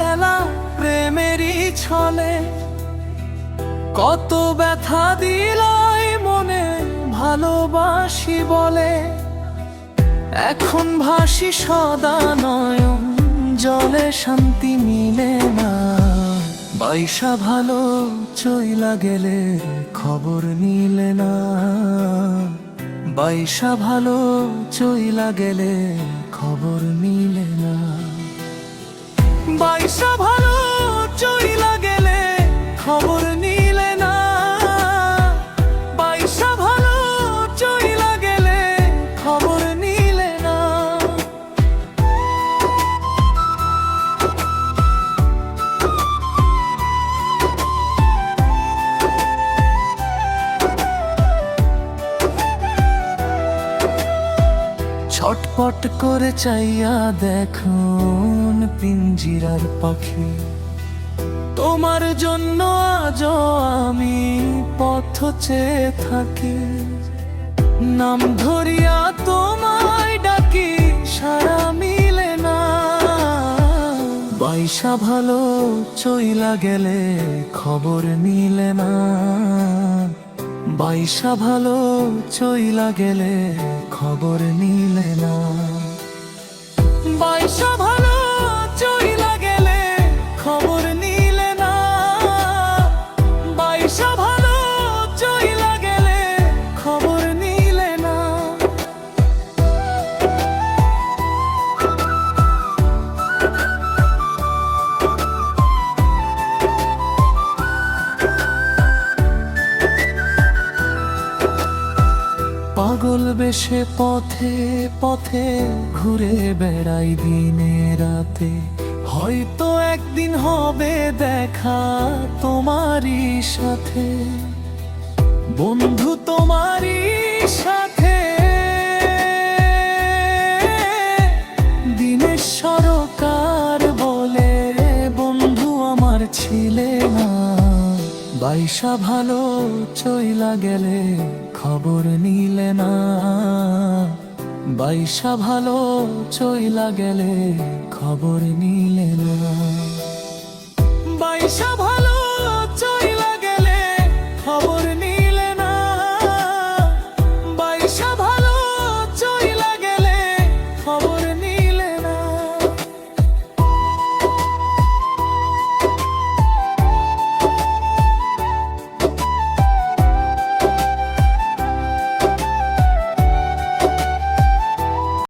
খেলা প্রেমেরই ছলে, কত ব্যথা দিলাই মনে ভালোবাসি বলে। এখন ভাসি সদা নয়ন জলে, শান্তি মিলে না। বাইসা ভালো চইলা গেলে খবর নিলে না। বাইসা ভালো চইলা গেলে খবর নিলে না। বাইসা ভালো চইলা গেলে খবর নিলে না। বাইসা ভালো চইলা গেলে খবর নিলে না। ছটপট করে চাইয়া দেখুন পিঞ্জিরার পাখি, তোমার জন্য আজও আমি পথ চেয়ে থাকি। নাম ধরিয়া তোমায় ডাকি, সারা মিলে না। বাইসা ভালো চইলা গেলে খবর নিলে না। বাইসা ভালো চইলা গেলে খবর নিলে না। বাইসা ভালো চইলা গেলে খবর নিলে না। বাইসা ভালো চইলা গেলে খবর নিলে না। পাগল বেশে পথে পথে ঘুরে বেড়াই দিনে রাতে। হয়তো একদিন হবে দেখা তোমারই সাথে, বন্ধু তোমারই সাথে। দিনের সরকার বলে বন্ধু আমার ছিলে না। বাইসা ভালো চইলা গেলে খবর নিলে না। বাইসা ভালো চইলা গেলে খবর নিলে না।